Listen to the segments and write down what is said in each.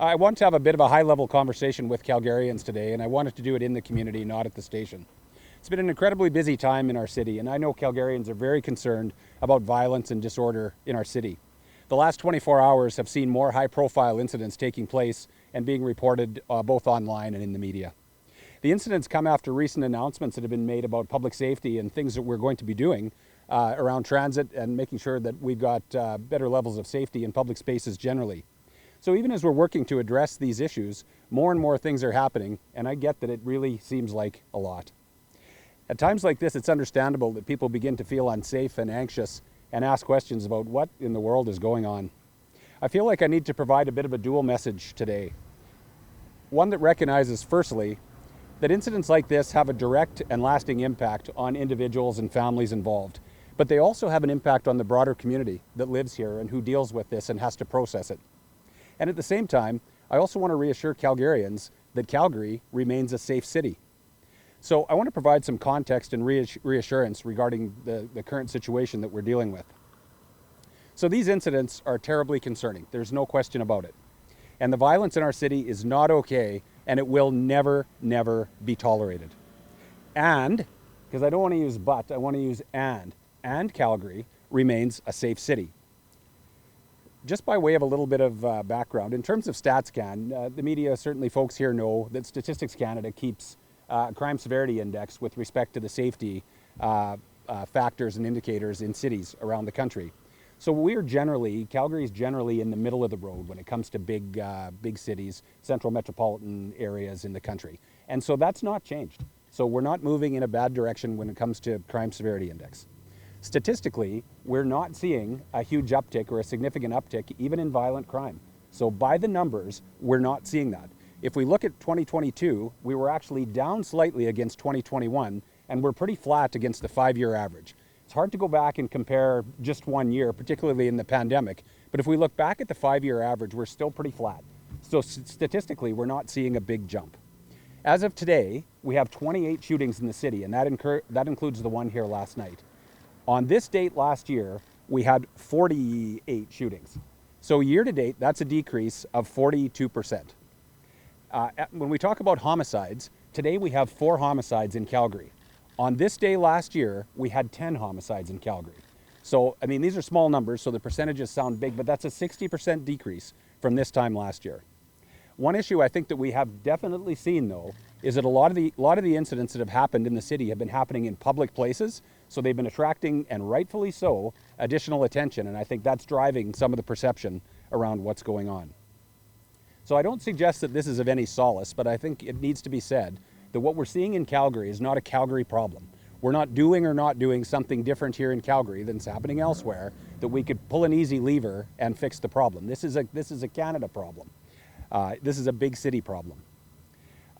I want to have a bit of a high-level conversation with Calgarians today, and I wanted to do it in the community, not at the station. It's been an incredibly busy time in our city, and I know Calgarians are very concerned about violence and disorder in our city. The last 24 hours have seen more high-profile incidents taking place and being reported both online and in the media. The incidents come after recent announcements that have been made about public safety and things that we're going to be doing around transit and making sure that we've got better levels of safety in public spaces generally. So even as we're working to address these issues, more and more things are happening, and I get that it really seems like a lot. At times like this, it's understandable that people begin to feel unsafe and anxious and ask questions about what in the world is going on. I feel like I need to provide a bit of a dual message today. One that recognizes, firstly, that incidents like this have a direct and lasting impact on individuals and families involved, but they also have an impact on the broader community that lives here and who deals with this and has to process it. And at the same time, I also want to reassure Calgarians that Calgary remains a safe city. So I want to provide some context and reassurance regarding the current situation that we're dealing with. So these incidents are terribly concerning. There's no question about it. And the violence in our city is not okay, and it will never, never be tolerated. And, because I don't want to use but, I want to use and Calgary remains a safe city. Just by way of a little bit of background, in terms of StatsCan, the media, certainly folks here know that Statistics Canada keeps a crime severity index with respect to the safety factors and indicators in cities around the country. So Calgary is generally in the middle of the road when it comes to big cities, central metropolitan areas in the country. And so that's not changed. So we're not moving in a bad direction when it comes to crime severity index. Statistically, we're not seeing a huge uptick or a significant uptick even in violent crime. So by the numbers, we're not seeing that. If we look at 2022, we were actually down slightly against 2021, and we're pretty flat against the 5-year average. It's hard to go back and compare just 1 year, particularly in the pandemic, but if we look back at the 5-year average, we're still pretty flat. So statistically, we're not seeing a big jump. As of today, we have 28 shootings in the city, and that includes the one here last night. On this date last year, we had 48 shootings. So year to date, that's a decrease of 42%. When we talk about homicides, today we have 4 homicides in Calgary. On this day last year, we had 10 homicides in Calgary. So, I mean, these are small numbers, so the percentages sound big, but that's a 60% decrease from this time last year. One issue I think that we have definitely seen, though, is that a lot of the incidents that have happened in the city have been happening in public places, so they've been attracting, and rightfully so, additional attention, and I think that's driving some of the perception around what's going on. So I don't suggest that this is of any solace, but I think it needs to be said that what we're seeing in Calgary is not a Calgary problem. We're not doing something different here in Calgary than's happening elsewhere that we could pull an easy lever and fix the problem. This is a Canada problem. This is a big city problem.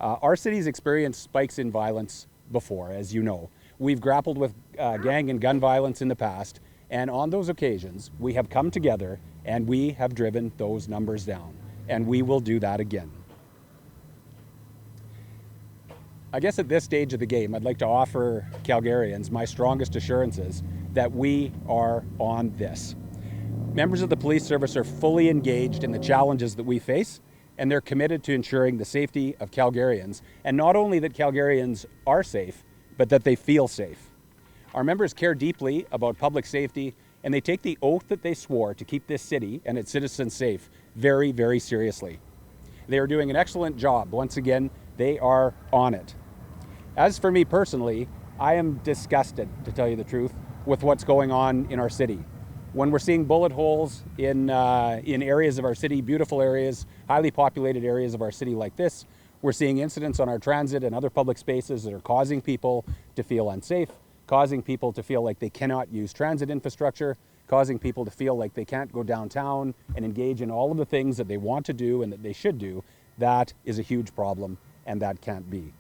Our city's experienced spikes in violence before, as you know. We've grappled with gang and gun violence in the past, and on those occasions, we have come together and we have driven those numbers down, and we will do that again. I guess at this stage of the game, I'd like to offer Calgarians my strongest assurances that we are on this. Members of the police service are fully engaged in the challenges that we face, and they're committed to ensuring the safety of Calgarians, and not only that Calgarians are safe, but that they feel safe. Our members care deeply about public safety, and they take the oath that they swore to keep this city and its citizens safe very, very seriously. They are doing an excellent job. Once again, they are on it. As for me personally, I am disgusted, to tell you the truth, with what's going on in our city. When we're seeing bullet holes in areas of our city, beautiful areas, highly populated areas of our city like this, we're seeing incidents on our transit and other public spaces that are causing people to feel unsafe, causing people to feel like they cannot use transit infrastructure, causing people to feel like they can't go downtown and engage in all of the things that they want to do and that they should do. That is a huge problem, and that can't be.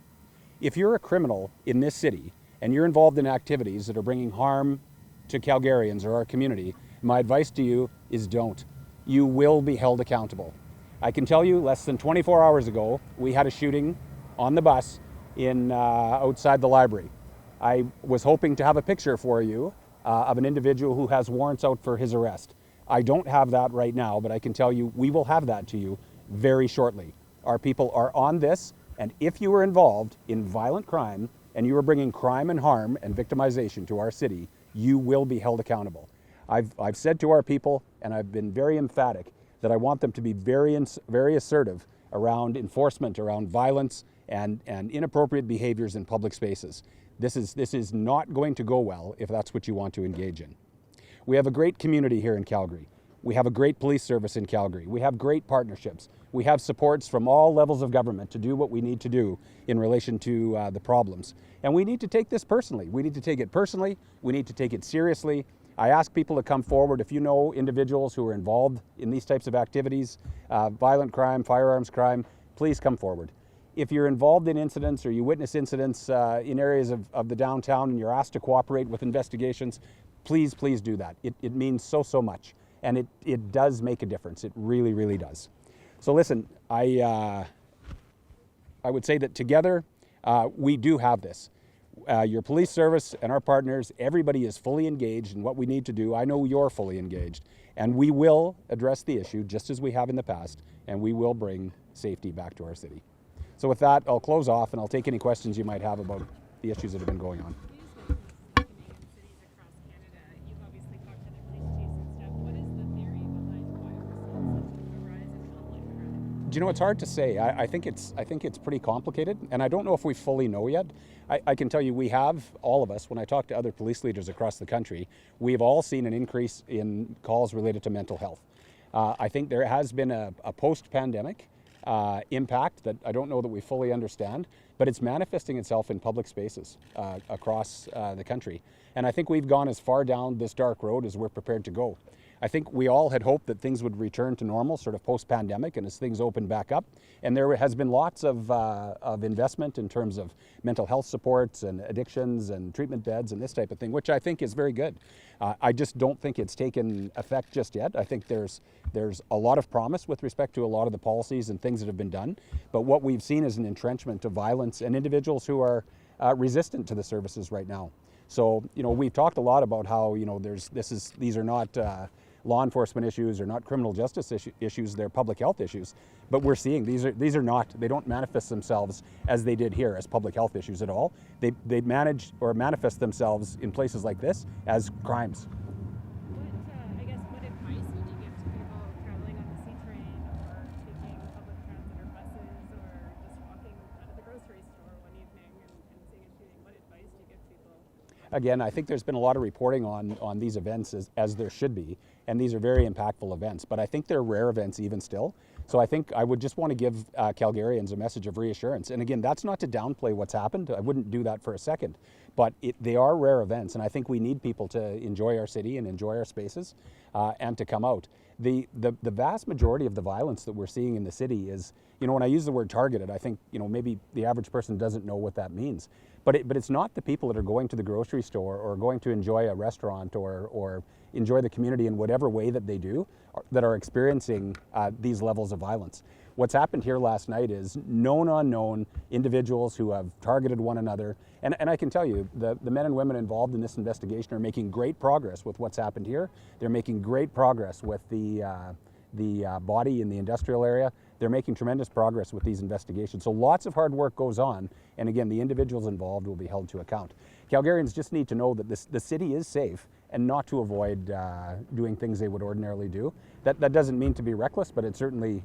If you're a criminal in this city and you're involved in activities that are bringing harm to Calgarians or our community, my advice to you is don't. You will be held accountable. I can tell you less than 24 hours ago, we had a shooting on the bus outside the library. I was hoping to have a picture for you of an individual who has warrants out for his arrest. I don't have that right now, but I can tell you we will have that to you very shortly. Our people are on this, and if you were involved in violent crime and you are bringing crime and harm and victimization to our city, you will be held accountable. I've said to our people, and I've been very emphatic, that I want them to be very assertive around enforcement, around violence and inappropriate behaviors in public spaces. This is not going to go well if that's what you want to engage in. We have a great community here in Calgary. We have a great police service in Calgary. We have great partnerships. We have supports from all levels of government to do what we need to do in relation to the problems. And we need to take this personally. We need to take it personally. We need to take it seriously. I ask people to come forward. If you know individuals who are involved in these types of activities, violent crime, firearms crime, please come forward. If you're involved in incidents or you witness incidents in areas of the downtown and you're asked to cooperate with investigations, please do that. It means so much. And it does make a difference. It really, really does. So listen, I would say that together we do have this. Your police service and our partners, everybody is fully engaged in what we need to do. I know you're fully engaged. And we will address the issue just as we have in the past, and we will bring safety back to our city. So with that, I'll close off and I'll take any questions you might have about the issues that have been going on. Do you know, it's hard to say. I think it's pretty complicated, and I don't know if we fully know yet. I can tell you we have, all of us, when I talk to other police leaders across the country, we've all seen an increase in calls related to mental health. I think there has been a post-pandemic impact that I don't know that we fully understand, but it's manifesting itself in public spaces across the country. And I think we've gone as far down this dark road as we're prepared to go. I think we all had hoped that things would return to normal sort of post-pandemic and as things open back up. And there has been lots of investment in terms of mental health supports and addictions and treatment beds and this type of thing, which I think is very good. I just don't think it's taken effect just yet. I think there's a lot of promise with respect to a lot of the policies and things that have been done. But what we've seen is an entrenchment of violence and individuals who are resistant to the services right now. So, you know, we've talked a lot about how, you know, these are not law enforcement issues or not criminal justice issues, they're public health issues. But we're seeing these are not, they don't manifest themselves as they did here as public health issues at all. They manage or manifest themselves in places like this as crimes. What advice would you give to people traveling on the C train or taking public transit or buses or just walking out of the grocery store one evening and seeing a shooting? What advice do you give people? Again, I think there's been a lot of reporting on these events as there should be, and these are very impactful events, but I think they're rare events even still. So I think I would just want to give Calgarians a message of reassurance. And again, that's not to downplay what's happened. I wouldn't do that for a second, but they are rare events, and I think we need people to enjoy our city and enjoy our spaces and to come out. The vast majority of the violence that we're seeing in the city is, you know, when I use the word targeted, I think, you know, maybe the average person doesn't know what that means. But it's not the people that are going to the grocery store or going to enjoy a restaurant or enjoy the community in whatever way that they do that are experiencing these levels of violence. What's happened here last night is known unknown individuals who have targeted one another. And I can tell you, the men and women involved in this investigation are making great progress with what's happened here. They're making great progress with the body in the industrial area. They're making tremendous progress with these investigations. So lots of hard work goes on. And again, the individuals involved will be held to account. Calgarians just need to know that the city is safe and not to avoid doing things they would ordinarily do. That doesn't mean to be reckless, but it certainly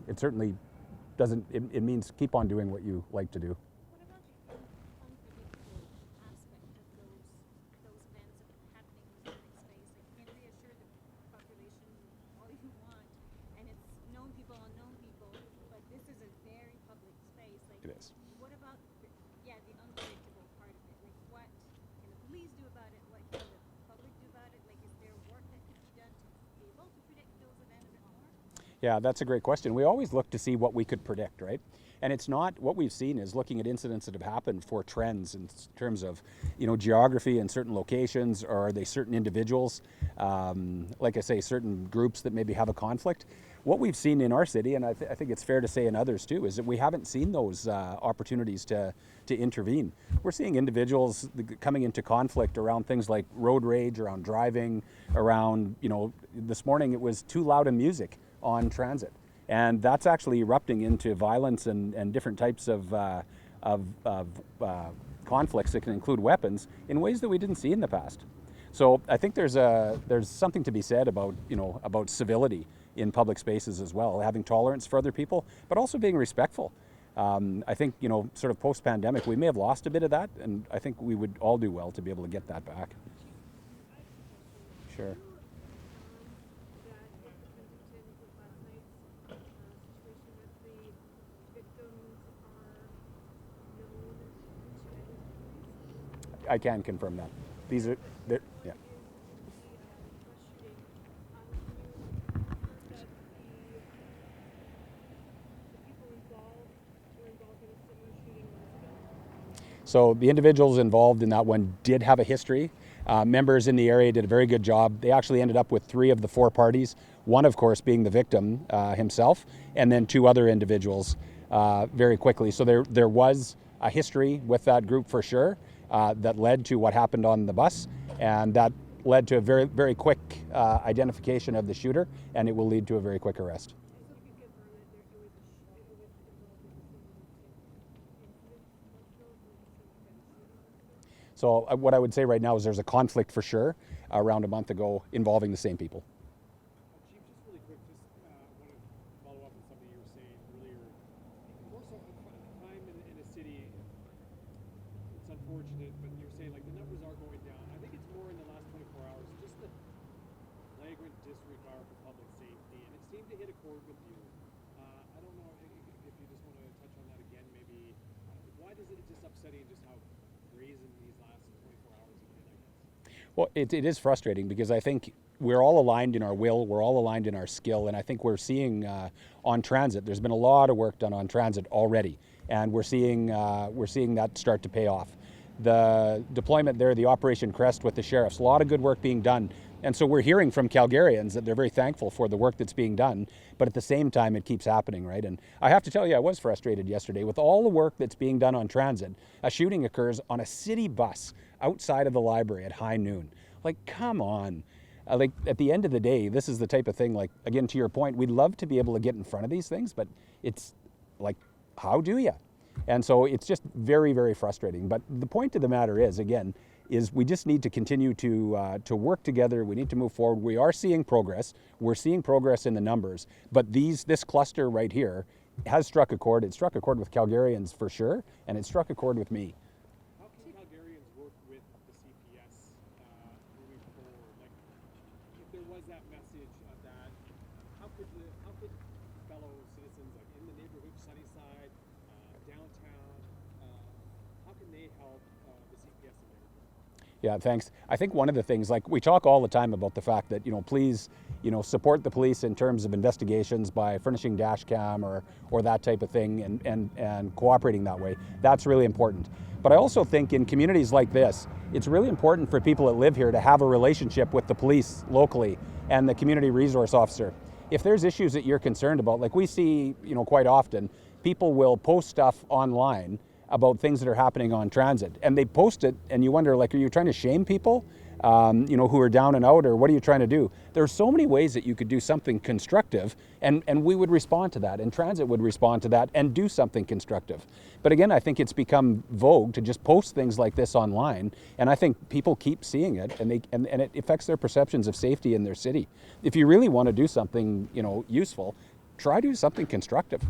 doesn't. It means keep on doing what you like to do. What about the unpredictable aspect of those events happening in the public space? Like, you can reassure the population all you want, and it's known people, unknown people, but this is a very public space. Like, It is. what about the unpredictable part of it? Like, what can the police do about it? What can the public do about it? Like, is there work that can be done to be able to predict those events a bit more? Yeah, that's a great question. We always look to see what we could predict, right? And it's not, what we've seen is looking at incidents that have happened for trends in terms of, you know, geography in certain locations, or are they certain individuals, like I say, certain groups that maybe have a conflict. What we've seen in our city, and I think it's fair to say in others too, is that we haven't seen those opportunities to intervene. We're seeing individuals coming into conflict around things like road rage, around driving, around, you know, this morning it was too loud a music on transit. And that's actually erupting into violence and different types of conflicts that can include weapons in ways that we didn't see in the past. So I think there's something to be said about about civility in public spaces as well, having tolerance for other people, but also being respectful. I think sort of post-pandemic, we may have lost a bit of that, and I think we would all do well to be able to get that back. Sure. I can confirm that. These are, yeah. So the individuals involved in that one did have a history. Members in the area did a very good job. They actually ended up with 3 of the 4 parties, one of course being the victim himself, and then 2 other individuals very quickly. So there was a history with that group for sure that led to what happened on the bus, and that led to a very, very quick identification of the shooter, and it will lead to a very quick arrest. So what I would say right now is there's a conflict for sure around a month ago involving the same people. Chief, just really quick, just want to follow up on something you were saying earlier. More so, crime in a city, it's unfortunate, but you're saying like the numbers are going down. I think it's more in the last 24 hours, just the flagrant disregard for public safety, and it seemed to hit a chord with you. I don't know if you just want to touch on that again, maybe. Why does it just upsetting just how brazen these last 24 hours have been, I guess? Well, it is frustrating because I think we're all aligned in our will, we're all aligned in our skill, and I think we're seeing on transit, there's been a lot of work done on transit already, and we're seeing that start to pay off. The deployment there, the Operation Crest with the sheriffs, a lot of good work being done. And so we're hearing from Calgarians that they're very thankful for the work that's being done, but at the same time it keeps happening, right? And I have to tell you, I was frustrated yesterday with all the work that's being done on transit. A shooting occurs on a city bus outside of the library at high noon. Like, come on. Like, at the end of the day, this is the type of thing, like, again, to your point, we'd love to be able to get in front of these things, but it's like, how do you? And so it's just very, very frustrating. But the point of the matter is, again, is we just need to continue to work together. We need to move forward. We are seeing progress. We're seeing progress in the numbers. But this cluster right here has struck a chord. It struck a chord with Calgarians for sure, and it struck a chord with me. How can Calgarians work with the CPS moving forward? Like, if there was that message of that, how could fellow citizens like in the neighborhood, Sunnyside, downtown, how can they help the CPS in there? Yeah, thanks. I think one of the things, like we talk all the time about the fact that, please, support the police in terms of investigations by furnishing dash cam or that type of thing and cooperating that way. That's really important. But I also think in communities like this, it's really important for people that live here to have a relationship with the police locally and the community resource officer. If there's issues that you're concerned about, like we see, quite often, people will post stuff online about things that are happening on transit, and they post it, and you wonder, like, are you trying to shame people, who are down and out, or what are you trying to do? There are so many ways that you could do something constructive, and we would respond to that, and transit would respond to that, and do something constructive. But again, I think it's become vogue to just post things like this online, and I think people keep seeing it, and it affects their perceptions of safety in their city. If you really want to do something, useful, try to do something constructive.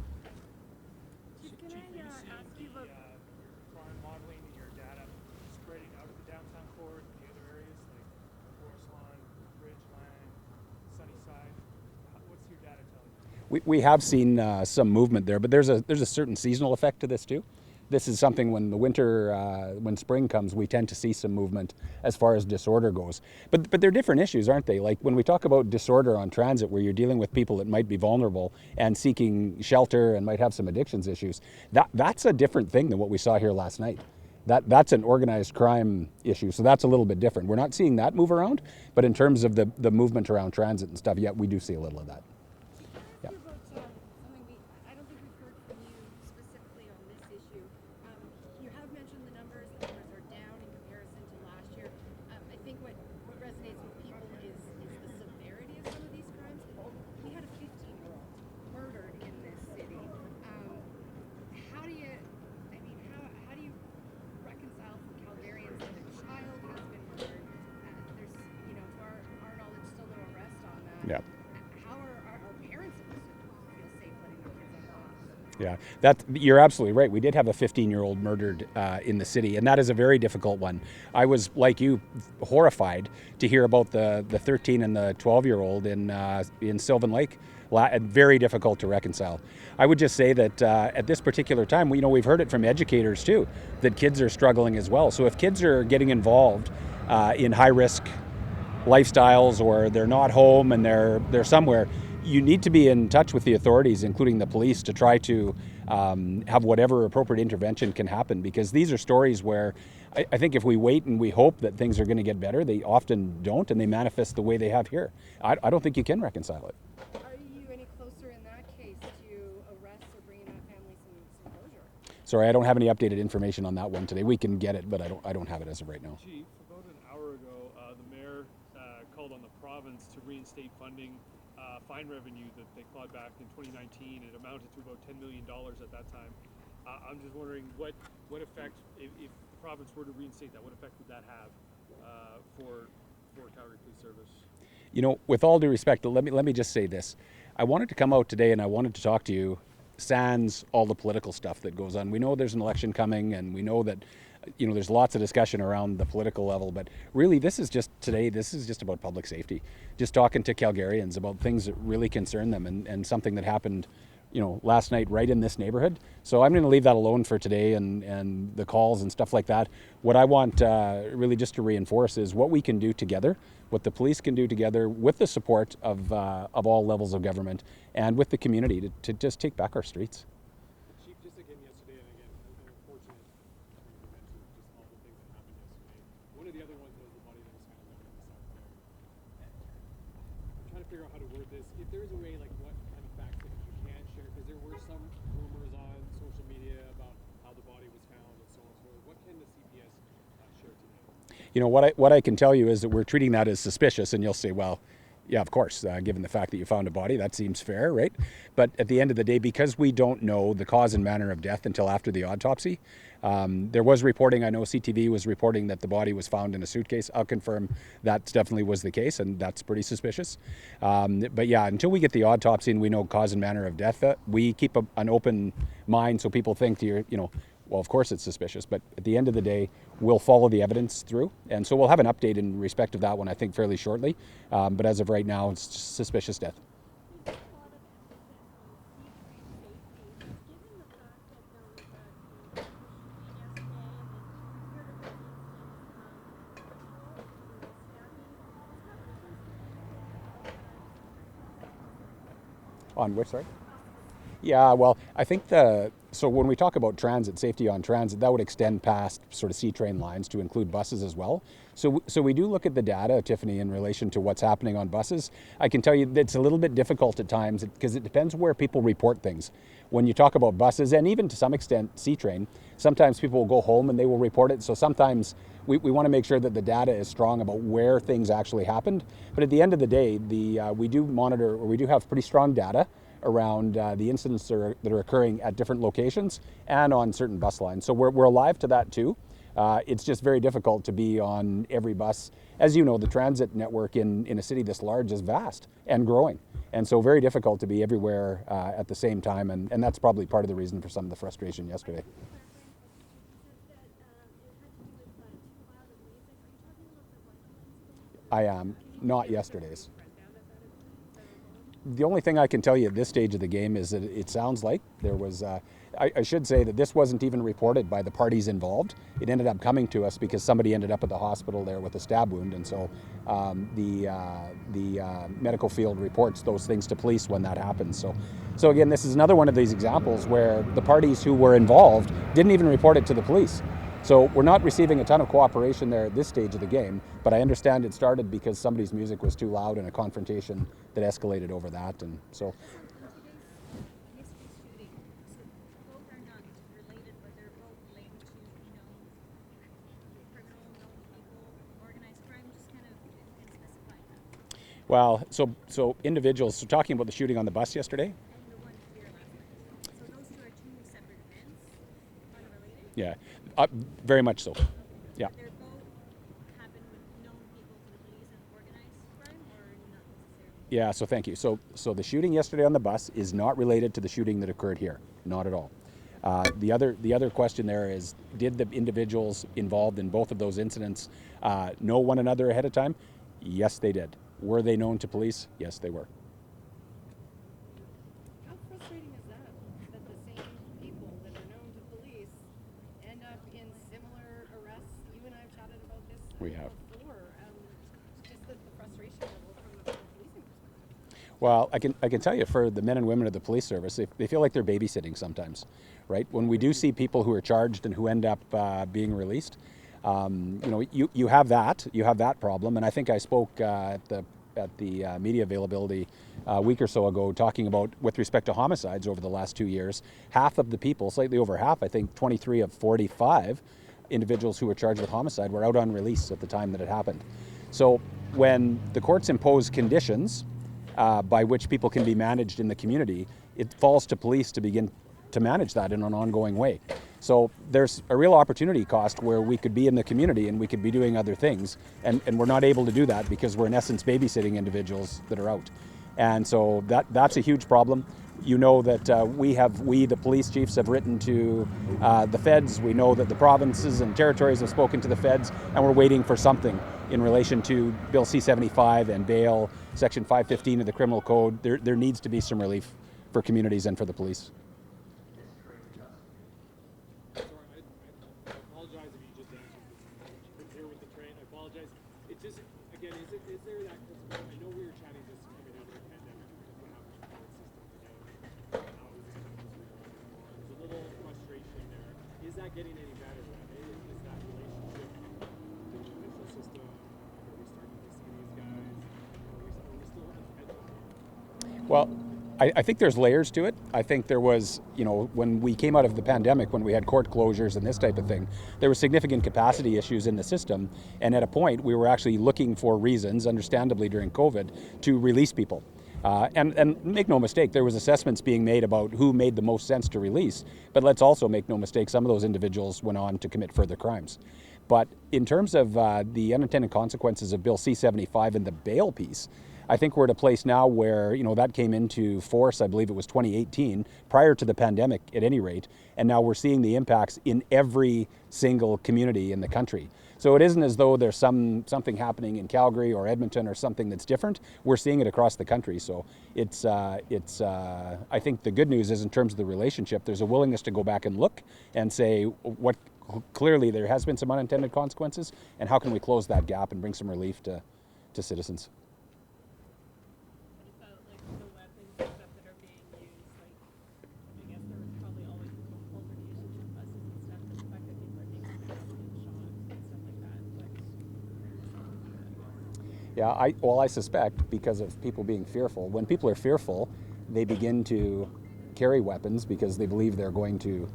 We have seen some movement there, but there's a certain seasonal effect to this too. This is something when the winter, when spring comes, we tend to see some movement as far as disorder goes. But they're different issues, aren't they? Like when we talk about disorder on transit, where you're dealing with people that might be vulnerable and seeking shelter and might have some addictions issues, that's a different thing than what we saw here last night. That's an organized crime issue, so that's a little bit different. We're not seeing that move around, but in terms of the movement around transit and stuff, yeah, we do see a little of that. Yeah. Something I don't think we've heard from you specifically on this issue. You have mentioned the numbers. The numbers are down in comparison to last year. I think what resonates with people is the severity of some of these crimes. We had a 15-year-old murdered Yeah. How are our parents supposed to feel safe letting their kids on bus? Yeah, you're absolutely right. We did have a 15-year-old murdered in the city, and that is a very difficult one. I was, like you, horrified to hear about the 13 and the 12-year-old in Sylvan Lake. Very difficult to reconcile. I would just say that at this particular time, we've heard it from educators too, that kids are struggling as well. So if kids are getting involved in high-risk lifestyles, or they're not home and they're somewhere, you need to be in touch with the authorities, including the police, to try to have whatever appropriate intervention can happen, because these are stories where I think if we wait and we hope that things are going to get better, they often don't, and they manifest the way they have here. I don't think you can reconcile it. Are you any closer in that case to arrest or bringing that family some closure? Sorry, I don't have any updated information on that one today. We can get it, but I don't have it as of right now. Chief, about an hour ago, the mayor called on the province to reinstate funding fine revenue that they clawed back in 2019. It amounted to about $10 million at that time. I'm just wondering what effect, if the province were to reinstate that, what effect would that have for Calgary Police Service? With all due respect, let me just say this. I wanted to come out today and I wanted to talk to you sans all the political stuff that goes on. We know there's an election coming, and we know that there's lots of discussion around the political level, but really this is just about public safety. Just talking to Calgarians about things that really concern them, and something that happened last night right in this neighborhood. So I'm going to leave that alone for today, and the calls and stuff like that. What I want really just to reinforce is what we can do together, what the police can do together with the support of all levels of government and with the community to just take back our streets. Chief, just again yesterday, and again, unfortunate, you mentioned just all the things that happened yesterday. One of the other ones was the body that was found out in the South there. I'm trying to figure out how to word this. If there's a way, like what kind of facts that you can share, because there were some rumors on social media about how the body was found and so on and so forth. What can the CPS share today? What I can tell you is that we're treating that as suspicious, and you'll say, well, yeah, of course, given the fact that you found a body, that seems fair, right? But at the end of the day, because we don't know the cause and manner of death until after the autopsy, there was reporting, I know CTV was reporting that the body was found in a suitcase. I'll confirm that definitely was the case, and that's pretty suspicious. But yeah, until we get the autopsy and we know cause and manner of death, we keep an open mind so people think well, of course it's suspicious, but at the end of the day, we'll follow the evidence through. And so we'll have an update in respect of that one, I think, fairly shortly. But as of right now, it's just suspicious death. On which, sorry? Yeah, well, I think so when we talk about transit, safety on transit, that would extend past sort of C-train lines to include buses as well. So we do look at the data, Tiffany, in relation to what's happening on buses. I can tell you that it's a little bit difficult at times because it depends where people report things. When you talk about buses, and even to some extent C-train, sometimes people will go home and they will report it. So sometimes we want to make sure that the data is strong about where things actually happened. But at the end of the day, we do monitor, or we do have pretty strong data around the incidents that are occurring at different locations and on certain bus lines. So we're alive to that too. It's just very difficult to be on every bus. As you know, the transit network in a city this large is vast and growing. And so very difficult to be everywhere at the same time. And that's probably part of the reason for some of the frustration yesterday. I am, not yesterday's. The only thing I can tell you at this stage of the game is that it sounds like there was, I should say that this wasn't even reported by the parties involved. It ended up coming to us because somebody ended up at the hospital there with a stab wound, and so the medical field reports those things to police when that happens. So again, this is another one of these examples where the parties who were involved didn't even report it to the police. So we're not receiving a ton of cooperation there at this stage of the game, but I understand it started because somebody's music was too loud in a confrontation that escalated over that, and so. Both are not related, but they're both linked to, criminal, known people, organized crime. Just kind of specify that. Well, so individuals. So talking about the shooting on the bus yesterday. And the one here last night. So those two are two separate events, unrelated. Yeah, very much so. Yeah. They're both happen with known people to the police and organized crime, or not necessarily? Yeah, so thank you. So the shooting yesterday on the bus is not related to the shooting that occurred here, not at all. The other question there is, did the individuals involved in both of those incidents know one another ahead of time? Yes, they did. Were they known to police? Yes, they were. How frustrating is that? That the same people that are known to police end up in similar arrests? You and I have chatted about this We have. before. Just the frustration level from a policing perspective. Well, I can tell you, for the men and women of the police service, they feel like they're babysitting sometimes, right? When we do see people who are charged and who end up being released, you have that problem. And I think I spoke at the media availability a week or so ago, talking about, with respect to homicides over the last 2 years, half of the people, slightly over half, I think 23 of 45 individuals who were charged with homicide were out on release at the time that it happened. So when the courts impose conditions by which people can be managed in the community, it falls to police to begin to manage that in an ongoing way. So there's a real opportunity cost where we could be in the community and we could be doing other things, and we're not able to do that because we're in essence babysitting individuals that are out. And so that's a huge problem. You know that we, the police chiefs, have written to the feds. We know that the provinces and territories have spoken to the feds, and we're waiting for something in relation to Bill C-75 and bail, Section 515 of the Criminal Code. There needs to be some relief for communities and for the police. Sorry, I apologize if you just answered this. You couldn't hear with the train. I apologize. It just, again, is there that, because I know we were chatting just coming out of the pandemic, because what happened to the court system today, how there's a little frustration there. Is that getting any better? Is that relationship with the judicial system? Are we starting to see these guys? Are we still at Well, I think there's layers to it. I think there was, when we came out of the pandemic, when we had court closures and this type of thing, there were significant capacity issues in the system. And at a point, we were actually looking for reasons, understandably during COVID, to release people. And make no mistake, there was assessments being made about who made the most sense to release. But let's also make no mistake, some of those individuals went on to commit further crimes. But in terms of the unintended consequences of Bill C-75 and the bail piece, I think we're at a place now where, that came into force, I believe it was 2018, prior to the pandemic at any rate, and now we're seeing the impacts in every single community in the country. So it isn't as though there's something happening in Calgary or Edmonton or something that's different. We're seeing it across the country. So I think the good news is, in terms of the relationship, there's a willingness to go back and look and say, what clearly there has been some unintended consequences, and how can we close that gap and bring some relief to citizens. Yeah, I suspect because of people being fearful. When people are fearful, they begin to carry weapons because they believe they're going to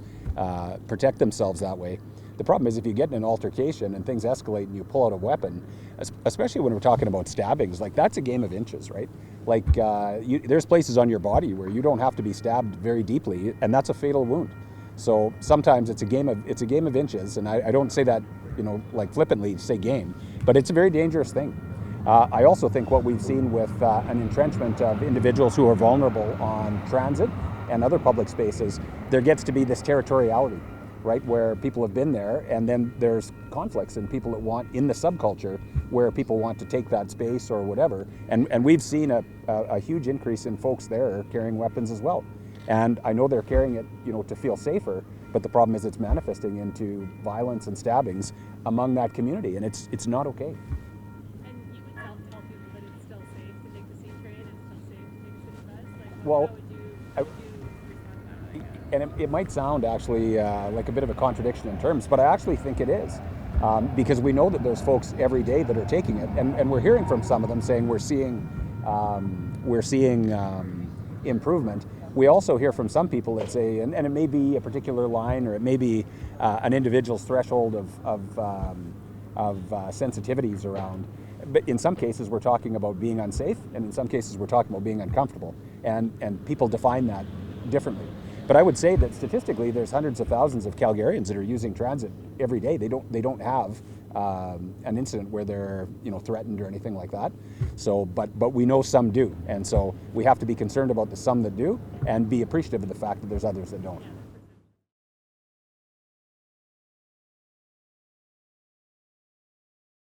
protect themselves that way. The problem is, if you get in an altercation and things escalate and you pull out a weapon, especially when we're talking about stabbings, like, that's a game of inches, right? Like, there's places on your body where you don't have to be stabbed very deeply, and that's a fatal wound. So sometimes it's a game of inches, and I don't say that, like flippantly, say game, but it's a very dangerous thing. I also think what we've seen with an entrenchment of individuals who are vulnerable on transit and other public spaces, there gets to be this territoriality, right, where people have been there, and then there's conflicts and people that want, in the subculture, where people want to take that space or whatever. And we've seen a huge increase in folks there carrying weapons as well. And I know they're carrying it, to feel safer, but the problem is it's manifesting into violence and stabbings among that community, and it's not okay. Well, and it might sound actually like a bit of a contradiction in terms, but I actually think it is, because we know that there's folks every day that are taking it, and we're hearing from some of them saying we're seeing improvement. We also hear from some people that say, and it may be a particular line, or it may be an individual's threshold of sensitivities around. But in some cases, we're talking about being unsafe, and in some cases, we're talking about being uncomfortable, and people define that differently. But I would say that statistically, there's hundreds of thousands of Calgarians that are using transit every day. They don't have an incident where they're threatened or anything like that. So, but we know some do, and so we have to be concerned about the some that do, and be appreciative of the fact that there's others that don't.